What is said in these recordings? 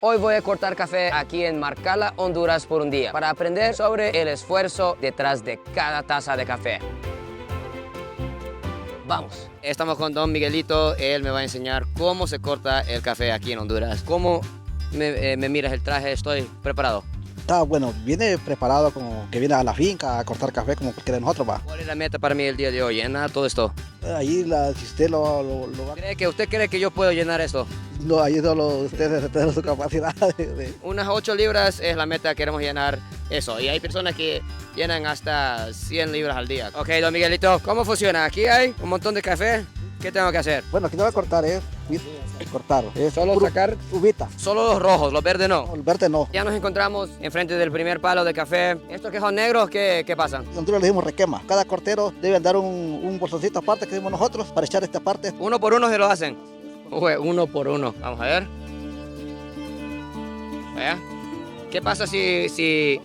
Hoy voy a cortar café aquí en Marcala, Honduras por un día para aprender sobre el esfuerzo detrás de cada taza de café. Vamos. Estamos con Don Miguelito, él me va a enseñar cómo se corta el café aquí en Honduras. ¿Cómo me miras el traje? Estoy preparado. Está bueno, viene preparado como que viene a la finca a cortar café como cualquiera de nosotros, va. ¿Cuál es la meta para mí el día de hoy? ¿Llenar todo esto? Ahí si usted lo va. ¿Usted cree que yo puedo llenar esto? No, ahí solo ustedes tienen su capacidad Unas 8 libras es la meta, queremos llenar eso. Y hay personas que llenan hasta 100 libras al día. Ok, Don Miguelito, ¿cómo funciona? Aquí hay un montón de café. ¿Qué tengo que hacer? Bueno, aquí no va a cortar, cortar. Es Solo sacar uvita. Solo los rojos, los verdes no. No, el verde no. Ya nos encontramos enfrente del primer palo de café. ¿Estos que son negros, qué pasan? Nosotros le decimos requema. Cada cortero debe dar un bolsoncito aparte que decimos nosotros para echar esta parte. Uno por uno se lo hacen. Uno por uno. Vamos a ver. Vaya. ¿Qué pasa si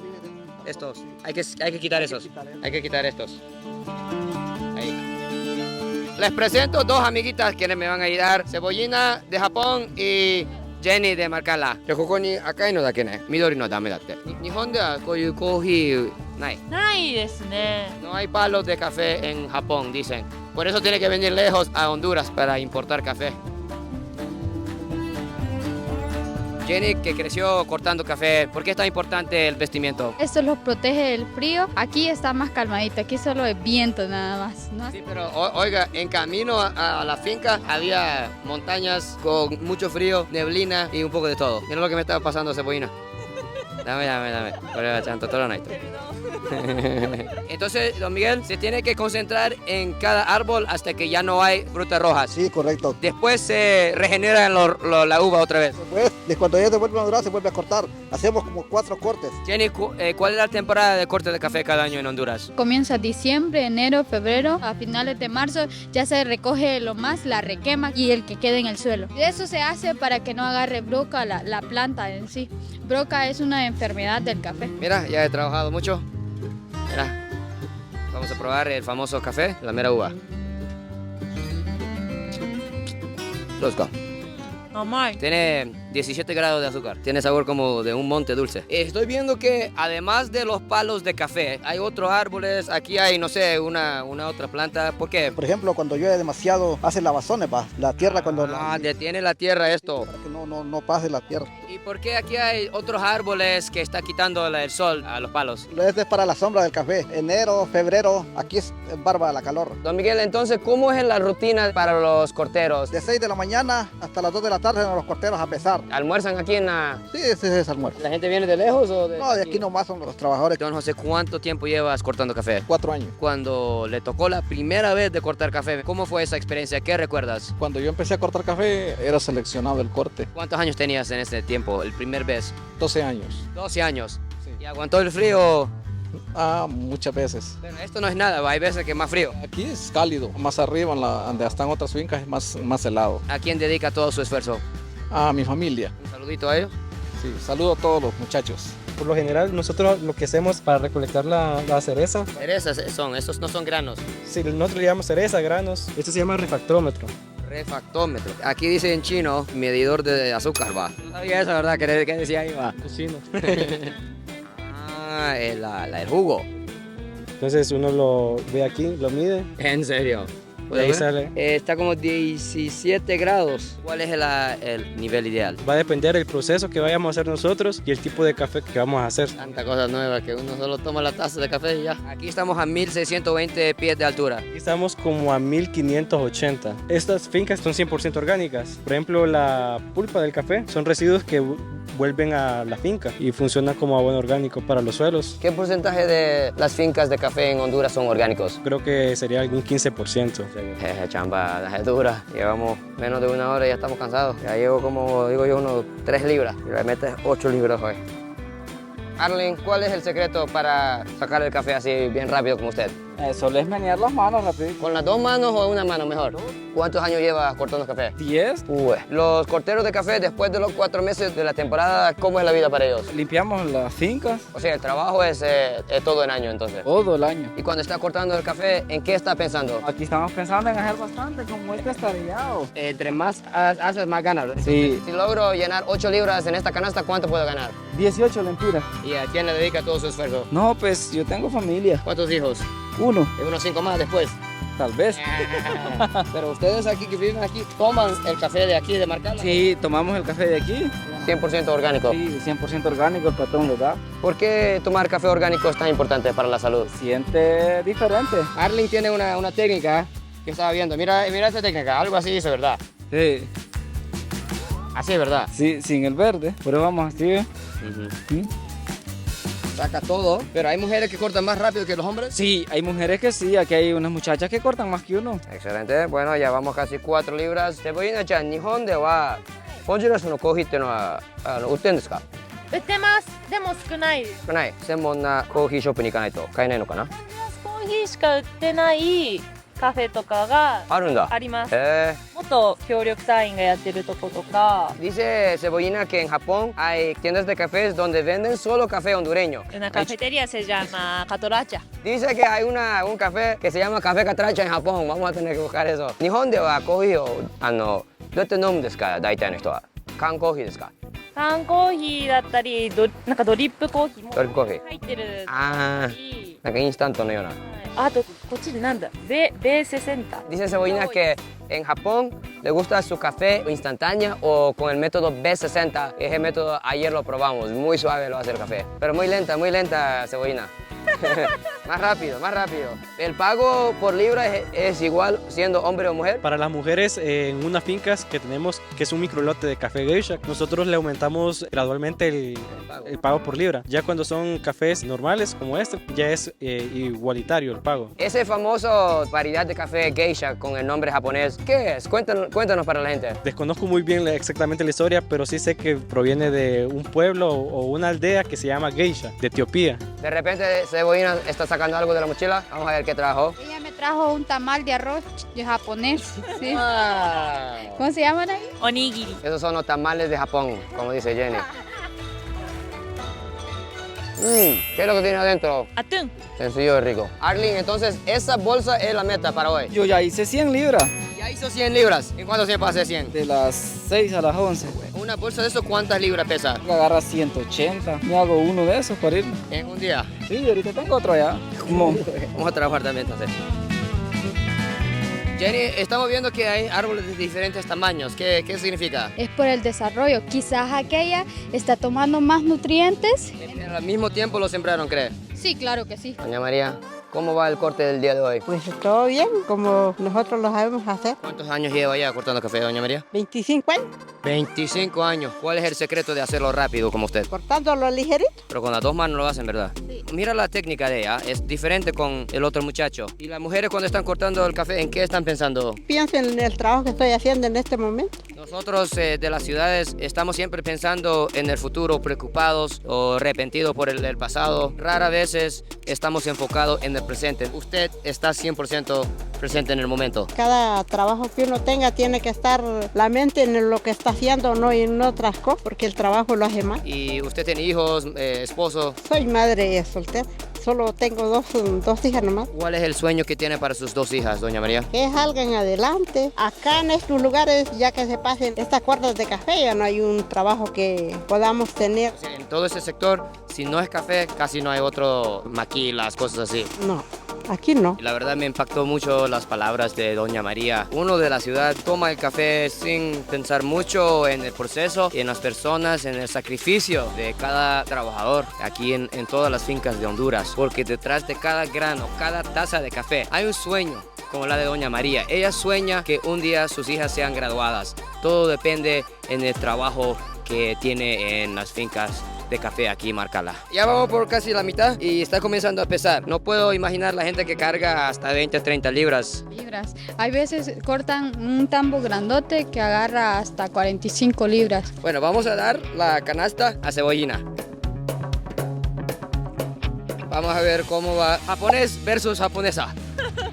estos? Hay que quitar esos. Hay que quitar estos. Ahí. Les presento dos amiguitas quienes me van a ayudar. Cebollina de Japón y Jenny de Marcala. Acá no da que Midori no da me da. Nihon de koyu coffee nai. ないですね。 No hay palos de café en Japón, dicen. Por eso tiene que venir lejos a Honduras para importar café. Jenny, que creció cortando café, ¿por qué es tan importante el vestimiento? Esto los protege del frío. Aquí está más calmadito, aquí solo es viento nada más, ¿no? Sí, pero oiga, en camino a la finca había montañas con mucho frío, neblina y un poco de todo. Mira lo que me estaba pasando, cebollina. Dame. Por chanto, todo night. Entonces, Don Miguel, se tiene que concentrar en cada árbol hasta que ya no hay frutas rojas. Sí, correcto. Después se regenera la uva otra vez. Después, cuando ya se vuelve a madurar, se vuelve a cortar. Hacemos como 4 cortes. Jenny, ¿cuál es la temporada de corte de café cada año en Honduras? Comienza diciembre, enero, febrero, a finales de marzo ya se recoge lo más, la requema y el que quede en el suelo. Y eso se hace para que no agarre broca la planta en sí. Broca es una enfermedad del café. Mira, ya he trabajado mucho. Mira, vamos a probar el famoso café, la mera uva. Let's go. 甘い。 Tiene 17 grados de azúcar. Tiene sabor como de un monte dulce. Estoy viendo que además de los palos de café, hay otros árboles. Aquí hay, no sé, una otra planta. ¿Por qué? Por ejemplo, cuando llueve demasiado, hace lavazones, va. La tierra cuando... Detiene la tierra esto. Para que no pase la tierra. ¿Y por qué aquí hay otros árboles que está quitando el sol a los palos? Este es para la sombra del café. Enero, febrero, aquí es barba la calor. Don Miguel, entonces, ¿cómo es la rutina para los corteros? De 6 de la mañana hasta las 2 de la tarde van los corteros a pesar. ¿Almuerzan aquí en la...? Sí, ese es almuerzo. ¿La gente viene de lejos o de...? No, de aquí nomás son los trabajadores. Don José, ¿cuánto tiempo llevas cortando café? 4 años. Cuando le tocó la primera vez de cortar café, ¿cómo fue esa experiencia? ¿Qué recuerdas? Cuando yo empecé a cortar café, era seleccionado el corte. ¿Cuántos años tenías en ese tiempo, el primer vez? 12 años. 12 años. Sí. ¿Y aguantó el frío? Muchas veces. Bueno, esto no es nada, hay veces que es más frío. Aquí es cálido. Más arriba, donde están otras fincas, es más helado. ¿A quién dedica todo su esfuerzo? A mi familia. Un saludito a ellos. Sí, saludo a todos los muchachos. Por lo general, nosotros lo que hacemos para recolectar la cereza, Cerezas son, estos no son granos. si nosotros le llamamos cereza, granos, esto se llama refractómetro. Refractómetro. Aquí dice en chino, medidor de azúcar, va. No sabía eso, ¿verdad? ¿Qué decía ahí, va? Cocino. El jugo. Entonces uno lo ve aquí, lo mide, ¿En serio? y ahí sale. Está como 17 grados. ¿Cuál es el nivel ideal? Va a depender del proceso que vayamos a hacer nosotros y el tipo de café que vamos a hacer. Tanta cosa nueva que uno solo toma la taza de café y ya. Aquí estamos a 1620 pies de altura. Aquí estamos como a 1580. Estas fincas son 100% orgánicas. Por ejemplo, la pulpa del café son residuos que vuelven a la finca y funcionan como abono orgánico para los suelos. ¿Qué porcentaje de las fincas de café en Honduras son orgánicos? Creo que sería algún 15%. Chamba, es dura. Llevamos menos de una hora y ya estamos cansados. Ya llevo como, digo yo, unos 3 libras. Y le metes 8 libras hoy. Arlen, ¿cuál es el secreto para sacar el café así bien rápido como usted? Solo es menear las manos rapidito. ¿Con las dos manos o una mano mejor? ¿Cuántos años llevas cortando café? 10. Los corteros de café, después de los 4 meses de la temporada, ¿cómo es la vida para ellos? Limpiamos las fincas O sea, el trabajo es todo el año, entonces. todo el año. Y cuando está cortando el café, ¿en qué está pensando? Aquí estamos pensando en hacer bastante, como este estarillado. Entre más haces, más ganas. Sí, Si logro llenar 8 libras en esta canasta, ¿cuánto puedo ganar? 18 lempiras. ¿Y a quién le dedica todo su esfuerzo? No, pues yo tengo familia. ¿Cuántos hijos? 1, Y unos 5 más después. tal vez. Pero ustedes aquí que viven aquí, ¿toman el café de aquí de Marcala? Sí, tomamos el café de aquí. 100% orgánico. Sí, 100% orgánico, el patrón lo da. ¿Por qué tomar café orgánico es tan importante para la salud? Siente diferente. Arling tiene una técnica que estaba viendo. Mira esta técnica, algo así dice, ¿verdad? Sí, Así, ¿verdad? sí, sin el verde. Pero vamos así, ¿eh? ¿Sí? Saca todo, pero hay mujeres que cortan más rápido que los hombres. Sí, hay mujeres que sí, aquí hay unas muchachas que cortan más que uno. Excelente, bueno, ya vamos casi 4 libras. Cebollina-chan, Nihon de wa Honduras no coffee ってのは売ってるんですか？売ってます。でも少ないです。少ない。専門なコーヒーショップに行かないと買えないのかな？コーヒーしか売ってないカフェとかがあるんだ。あります。へ元協力隊員がやってるとことか、Dice Cebollina que en Japón hay tiendas de cafés donde venden solo café hondureño. una cafetería se llama Catracha. Dice que hay un café que se llama Café Catracha en Japón. Vamos a tener que buscar eso. 日本ではコーヒーをどうやって飲むんですか？大体の人は。缶コーヒーですか？缶コーヒーだったり、なんかドリップコーヒーもドリップコーヒー。入ってるあし、なんかインスタントのような。あとこっちなんだ、ベースセンター。 Dice Cebollina que en Japón le gusta su café instantánea o con el método B60. Ese método ayer lo probamos, muy suave lo hace el café. Pero muy lenta Cebollina. Más rápido, más rápido. ¿El pago por libra es igual siendo hombre o mujer? Para las mujeres, en unas fincas que tenemos, que es un microlote de café geisha, nosotros le aumentamos gradualmente el pago por libra. Ya cuando son cafés normales como este, ya es igualitario el pago. Ese famoso variedad de café geisha con el nombre japonés, ¿qué es? Cuéntanos para la gente. Desconozco muy bien exactamente la historia, pero sí sé que proviene de un pueblo o una aldea que se llama Geisha, de Etiopía. De repente Cebollina está sacando algo de la mochila. Vamos a ver qué trajo. Ella me trajo un tamal de arroz de japonés. ¿Sí? Wow. ¿Cómo se llaman ahí? Onigiri. Esos son los tamales de Japón, como dice Jenny. ¿Qué es lo que tiene adentro? Atún. Sencillo y rico. Arling, entonces esa bolsa es la meta para hoy. Yo ya hice 100 libras, Ya hizo 100 libras. ¿En cuánto tiempo hace 100? de las 6 a las 11. Una bolsa de eso, ¿cuántas libras pesa? Agarra 180. Me hago uno de esos para ir. En un día. Sí, ahorita tengo otro ya. Como Vamos a trabajar también entonces. Jenny, estamos viendo que hay árboles de diferentes tamaños. ¿Qué significa? Es por el desarrollo. Quizás aquella está tomando más nutrientes. Al mismo tiempo lo sembraron, ¿cree? Sí, claro que sí. Doña María, ¿cómo va el corte del día de hoy? Pues todo bien, como nosotros lo sabemos hacer. ¿Cuántos años lleva ya cortando café, doña María? 25 años, 25 años. ¿Cuál es el secreto de hacerlo rápido como usted? cortándolo ligerito. Pero con las dos manos lo hacen, ¿verdad? Sí. Mira la técnica de ella, es diferente con el otro muchacho. ¿Y las mujeres cuando están cortando el café, en qué están pensando? Pienso en el trabajo que estoy haciendo en este momento. Nosotros de las ciudades estamos siempre pensando en el futuro, preocupados o arrepentidos por el pasado. Rara veces estamos enfocados en el presente. Usted está 100% presente en el momento. Cada trabajo que uno tenga tiene que estar la mente en lo que está haciendo, no en otras cosas, porque el trabajo lo hace más. ¿Y usted tiene hijos, esposo? Soy madre soltera, solo tengo dos hijas nomás. ¿Cuál es el sueño que tiene para sus 2 hijas, doña María? Que salgan adelante. Acá en estos lugares, ya que se pasen estas cuartas de café, ya no hay un trabajo que podamos tener. O sea, en todo ese sector, si no es café, casi no hay otro maquilas, cosas así. No, aquí no. Y la verdad me impactó mucho las palabras de doña María. Uno de la ciudad toma el café sin pensar mucho en el proceso, en las personas, en el sacrificio de cada trabajador aquí en todas las fincas de Honduras. Porque detrás de cada grano, cada taza de café, hay un sueño como la de doña María. Ella sueña que un día sus hijas sean graduadas. Todo depende en el trabajo que tiene en las fincas de café aquí en Marcala. Ya vamos por casi la mitad y está comenzando a pesar. No puedo imaginar la gente que carga hasta 20, 30 libras. Hay veces cortan un tambo grandote que agarra hasta 45 libras. Bueno, vamos a dar la canasta a Cebollina. Vamos a ver cómo va. Japonés versus japonesa.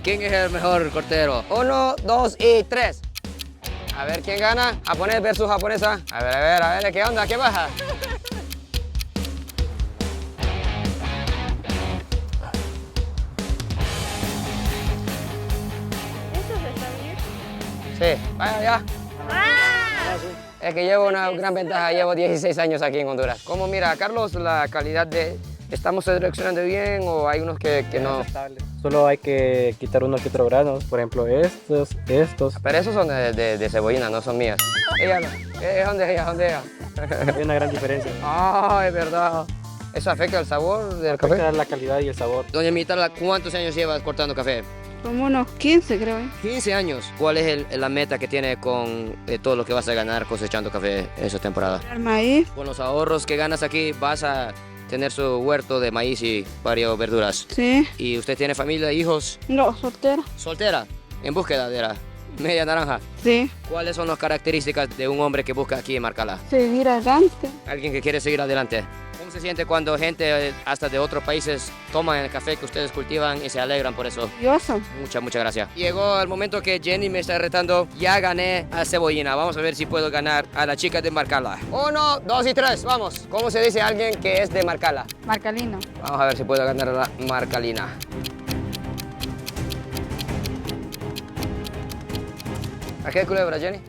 ¿Quién es el mejor cortero? 1, 2 y 3. A ver quién gana. Japonés versus japonesa. A ver, ¿qué onda? ¿Qué baja? Sí, vaya ya. Es que llevo una gran ventaja, llevo 16 años aquí en Honduras. ¿Cómo mira, Carlos, la calidad de... ¿Estamos seleccionando bien o hay unos que no? Solo hay que quitar unos que otros granos, por ejemplo estos. Pero esos son de cebollina, no son mías. Ella no. ¿Dónde ella? Hay una gran diferencia. Ah, es verdad. ¿Eso afecta el sabor del café? Afecta la calidad y el sabor. Doña Mitala, ¿cuántos años llevas cortando café? Como unos 15 creo. 15 años. ¿Cuál es la meta que tiene con todo lo que vas a ganar cosechando café en esa temporada? El maíz, Con los ahorros que ganas aquí vas a tener su huerto de maíz y varias verduras. sí. ¿Y usted tiene familia, hijos? No, soltera. Soltera, en búsqueda de la media naranja. Sí. ¿Cuáles son las características de un hombre que busca aquí en Marcala? Seguir adelante. Alguien que quiere seguir adelante. ¿Cómo se siente cuando gente hasta de otros países toman el café que ustedes cultivan y se alegran por eso? Orgulloso. Muchas gracias. Llegó el momento que Jenny me está retando. Ya gané a Cebollina. Vamos a ver si puedo ganar a la chica de Marcala. 1, 2 y 3, vamos. ¿Cómo se dice a alguien que es de Marcala? Marcalino. Vamos a ver si puedo ganar a la Marcalina. ¿A qué culebra, Jenny?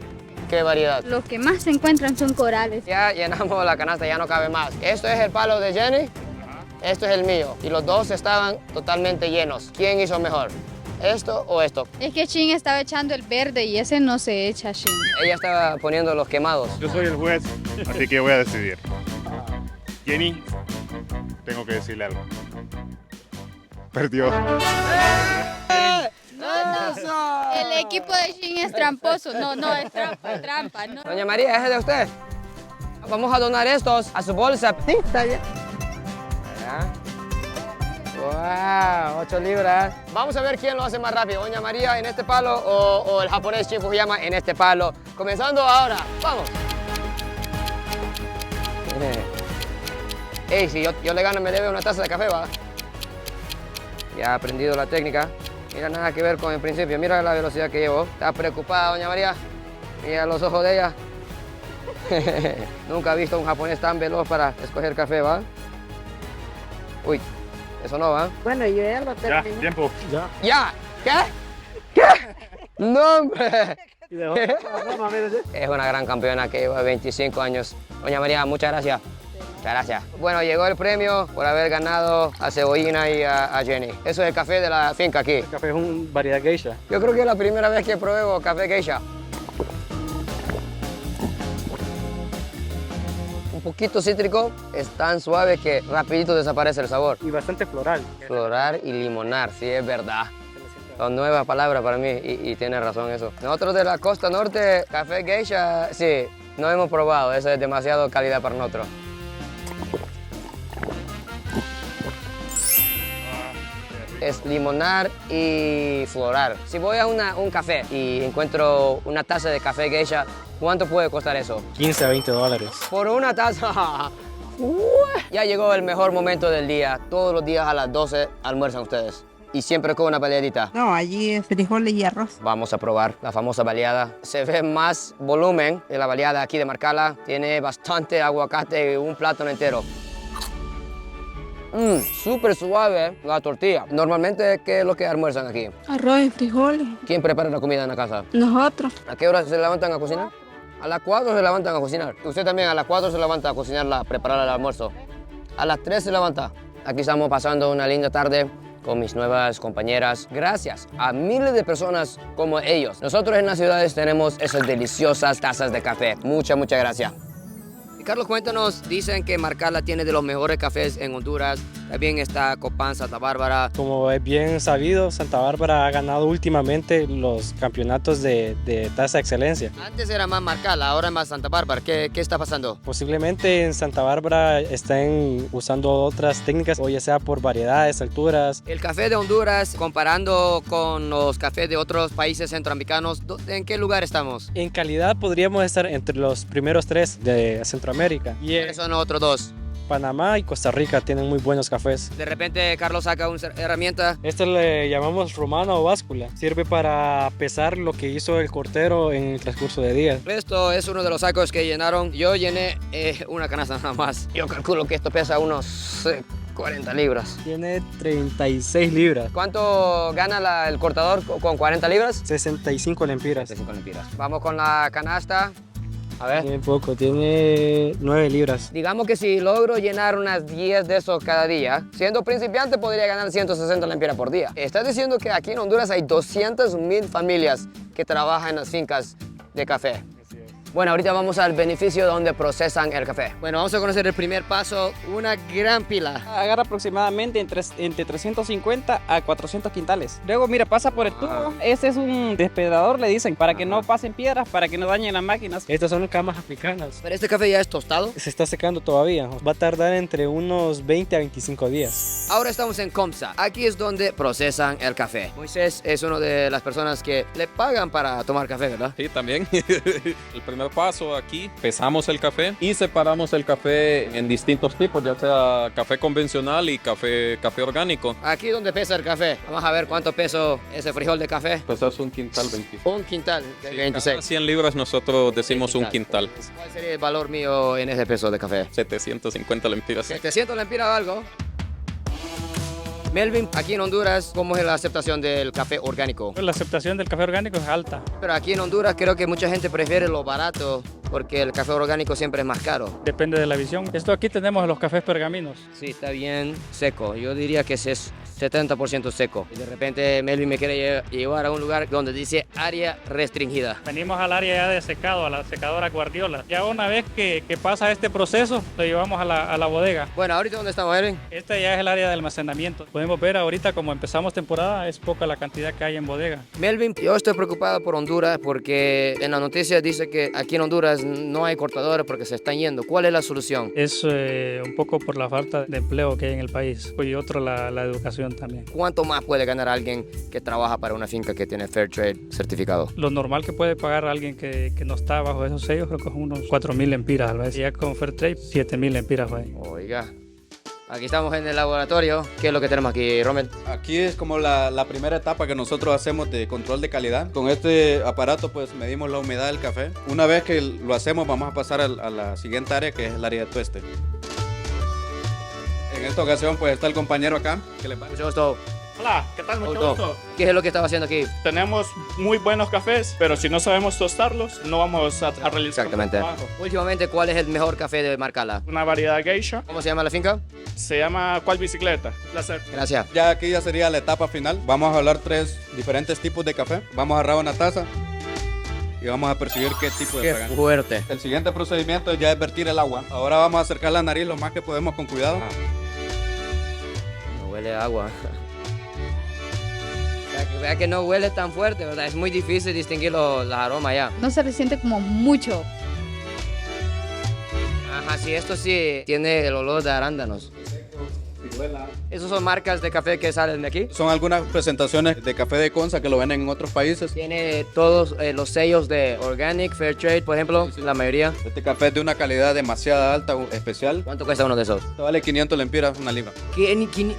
¿Qué variedad? Los que más se encuentran son corales. Ya llenamos la canasta, ya no cabe más. Esto es el palo de Jenny, esto es el mío. Y los dos estaban totalmente llenos. ¿Quién hizo mejor? ¿Esto o esto? Es que Shin estaba echando el verde y ese no se echa, Shin. Ella estaba poniendo los quemados. Yo soy el juez, así que voy a decidir. Jenny, tengo que decirle algo. Perdió. El equipo de Shin es tramposo. No, es trampa. No. Doña María, ¿es de usted? Vamos a donar estos a su bolsa. Sí, está bien. ¡Wow! 8 libras. Vamos a ver quién lo hace más rápido. Doña María en este palo o el japonés Shin Fujiyama en este palo. Comenzando ahora. ¡Vamos! Ey, si yo le gano me debe una taza de café, ¿va? Ya ha aprendido la técnica. Mira, nada que ver con el principio. Mira la velocidad que llevo. ¿Está preocupada, doña María? Mira los ojos de ella. Nunca he visto un japonés tan veloz para escoger café, ¿va? Uy, eso no, ¿va? Bueno, yo ya lo Ya, terminé. tiempo. ¡Ya! ¿Qué? ¡No, hombre! Es una gran campeona que lleva 25 años. Doña María, muchas gracias. Muchas gracias. Bueno, llegó el premio por haber ganado a Cebollina y a Jenny. Eso es el café de la finca aquí. El café es una variedad geisha. Yo creo que es la primera vez que pruebo café geisha. Un poquito cítrico, es tan suave que rapidito desaparece el sabor. Y bastante floral. Florar y limonar, sí es verdad. Son nuevas palabras para mí y tiene razón eso. Nosotros de la costa norte, café geisha, sí, no hemos probado. Eso es demasiado calidad para nosotros. Es limonar y florar. Si voy a un café y encuentro una taza de café geisha, ¿cuánto puede costar eso? 15 a 20 dólares. Por una taza. Ya llegó el mejor momento del día. Todos los días a las 12 almuerzan ustedes. Y siempre con una baleadita. No, allí es frijoles y arroz. Vamos a probar la famosa baleada. Se ve más volumen de la baleada aquí de Marcala. Tiene bastante aguacate y un plátano entero. Súper suave la tortilla. Normalmente, ¿qué es lo que almuerzan aquí? Arroz y frijoles. ¿Quién prepara la comida en la casa? Nosotros. ¿A qué hora se levantan a cocinar? A las 4 se levantan a cocinar. Usted también a las 4 se levanta a cocinar, a preparar el almuerzo. A las 3 se levanta. Aquí estamos pasando una linda tarde con mis nuevas compañeras. Gracias a miles de personas como ellos. Nosotros en las ciudades tenemos esas deliciosas tazas de café. Muchas gracias. Carlos, cuéntanos, dicen que Marcala tiene de los mejores cafés en Honduras. También está Copán, Santa Bárbara. Como es bien sabido, Santa Bárbara ha ganado últimamente los campeonatos de tasa de excelencia. Antes era más Marcala, ahora es más Santa Bárbara. ¿Qué está pasando? Posiblemente en Santa Bárbara estén usando otras técnicas, o ya sea por variedades, alturas. El café de Honduras, comparando con los cafés de otros países centroamericanos, ¿en qué lugar estamos? En calidad podríamos estar entre los primeros 3 de Centroamérica. Y ¿Cuáles son los otros 2? Panamá y Costa Rica tienen muy buenos cafés. De repente Carlos saca una herramienta. Este le llamamos romana o báscula. Sirve para pesar lo que hizo el cortero en el transcurso de días. Esto es uno de los sacos que llenaron. Yo llené una canasta nada más. Yo calculo que esto pesa unos 40 libras. Tiene 36 libras. ¿Cuánto gana el cortador con 40 libras? 65 lempiras. 65 lempiras. Vamos con la canasta. A ver. Tiene poco, tiene 9 libras. Digamos que si logro llenar unas 10 de esos cada día, siendo principiante podría ganar 160 lempiras por día. Estás diciendo que aquí en Honduras hay 200,000 familias que trabajan en las fincas de café. Bueno, ahorita vamos al beneficio donde procesan el café. Bueno, vamos a conocer el primer paso, una gran pila. Agarra aproximadamente entre 350 a 400 quintales. Luego, mira, pasa por el tubo. Ese es un despedador, le dicen, para que no pasen piedras, para que no dañen las máquinas. Estas son camas africanas. Pero este café ya es tostado. Se está secando todavía. Va a tardar entre unos 20 a 25 días. Ahora estamos en Comsa. Aquí es donde procesan el café. Moisés es una de las personas que le pagan para tomar café, ¿verdad? Sí, también. El primer paso aquí, pesamos el café y separamos el café en distintos tipos, ya sea café convencional y café orgánico. Aquí donde pesa el café. Vamos a ver cuánto peso ese frijol de café. Pues es un quintal 26. Un quintal de Sí, 26. cada 100 libras nosotros decimos un quintal. ¿Cuál sería el valor mío en ese peso de café? 750 lempiras. 700 lempiras o algo. Melvin, aquí en Honduras, ¿cómo es la aceptación del café orgánico? La aceptación del café orgánico es alta. Pero aquí en Honduras creo que mucha gente prefiere lo barato porque el café orgánico siempre es más caro. Depende de la visión. Esto aquí tenemos los cafés pergaminos. Sí, está bien seco. Yo diría que es 70% seco. Y de repente Melvin me quiere llevar a un lugar donde dice área restringida. Venimos al área ya de secado, a la secadora Guardiola. Ya una vez que pasa este proceso, lo llevamos a la bodega. Bueno, ¿ahorita dónde estamos, Melvin? Este ya es el área de almacenamiento. Podemos ver ahorita, como empezamos temporada, es poca la cantidad que hay en bodega. Melvin, yo estoy preocupado por Honduras porque en la noticia dice que aquí en Honduras no hay cortadores porque se están yendo. ¿Cuál es la solución? Es un poco por la falta de empleo que hay en el país y otro la educación también. ¿Cuánto más puede ganar alguien que trabaja para una finca que tiene Fair Trade certificado? Lo normal que puede pagar alguien que no está bajo esos sellos creo que es unos 4,000 lempiras a veces. Y ya con Fair Trade 7,000 lempiras. Oiga. Aquí estamos en el laboratorio. ¿Qué es lo que tenemos aquí, Rommel? Aquí es como la primera etapa que nosotros hacemos de control de calidad. Con este aparato pues medimos la humedad del café. Una vez que lo hacemos vamos a pasar a la siguiente área, que es el área de tueste. En esta ocasión pues está el compañero acá. ¿Qué le pasa? Mucho gusto. Hola, ¿qué tal? Mucho gusto. ¿Qué es lo que estaba haciendo aquí? Tenemos muy buenos cafés, pero si no sabemos tostarlos, no vamos a realizar Exactamente. el trabajo. Últimamente, ¿cuál es el mejor café de Marcala? Una variedad geisha. ¿Cómo se llama la finca? Se llama ¿Cuál bicicleta? Un placer. Gracias. Ya aquí ya sería la etapa final. Vamos a hablar 3 diferentes tipos de café. Vamos a agarrar una taza y vamos a percibir qué tipo de Qué fragancia. fuerte. El siguiente procedimiento ya es vertir el agua. Ahora vamos a acercar la nariz lo más que podemos con cuidado. No huele a agua. Vea que no huele tan fuerte, ¿verdad? Es muy difícil distinguir los aromas ya. No se resiente como mucho. Ajá, sí, esto sí tiene el olor de arándanos. ¿Esos son marcas de café que salen de aquí? Son algunas presentaciones de café de Consa que lo venden en otros países. Tiene todos los sellos de Organic, Fair Trade, por ejemplo, la mayoría. Este café es de una calidad demasiado alta, especial. ¿Cuánto cuesta uno de esos? Esto vale 500 lempiras, una libra.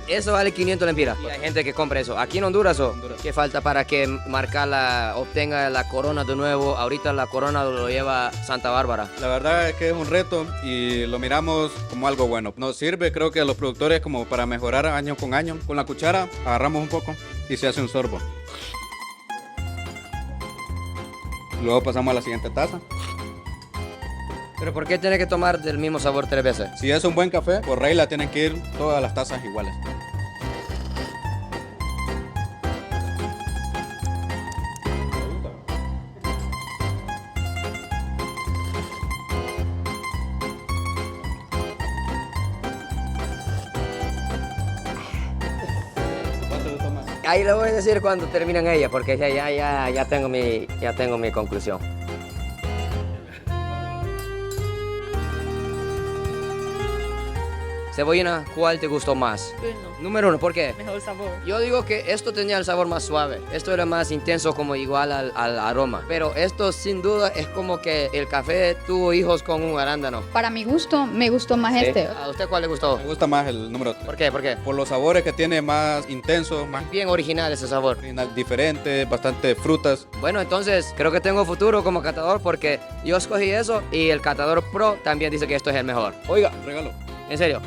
Eso vale 500 lempiras. Y hay gente que compra eso. ¿Aquí en Honduras o? ¿Qué falta para que Marcala obtenga la corona de nuevo? Ahorita la corona lo lleva Santa Bárbara. La verdad es que es un reto y lo miramos como algo bueno. Nos sirve, creo que a los productores, como para mejorar año con año. Con la cuchara agarramos un poco y se hace un sorbo. Luego pasamos a la siguiente taza. ¿Pero por qué tiene que tomar del mismo sabor 3 veces? Si es un buen café, por regla tienen que ir todas las tazas iguales. Ahí le voy a decir cuando terminan ellas, porque ya tengo mi conclusión. Cebollina, ¿cuál te gustó más? Número 1, ¿por qué? Mejor sabor. Yo digo que esto tenía el sabor más suave. Esto era más intenso, como igual al aroma. Pero esto sin duda es como que el café tuvo hijos con un arándano. Para mi gusto, me gustó más ¿Sí? este. ¿A usted cuál le gustó? Me gusta más el número 3. ¿Por qué? ¿Por qué? Por los sabores que tiene más intensos, más Bien original ese sabor. diferente, bastante frutas. Bueno, entonces creo que tengo futuro como catador porque yo escogí eso y el catador pro también dice que esto es el mejor. Oiga, regalo. En serio,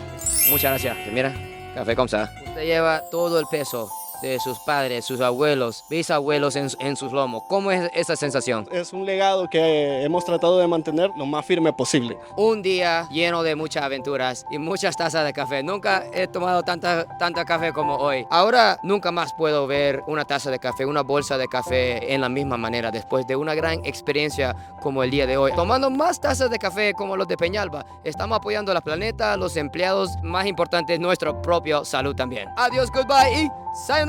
muchas gracias. Mira, café con sa. Usted lleva todo el peso de sus padres, sus abuelos, bisabuelos en sus lomos. ¿Cómo es esa sensación? Es un legado que hemos tratado de mantener lo más firme posible. Un día lleno de muchas aventuras y muchas tazas de café. Nunca he tomado tanta café como hoy. Ahora nunca más puedo ver una taza de café, una bolsa de café en la misma manera después de una gran experiencia como el día de hoy. Tomando más tazas de café como los de Peñalba, estamos apoyando al planeta, los empleados, más importante, nuestra propia salud también. Adiós, goodbye y sayonara.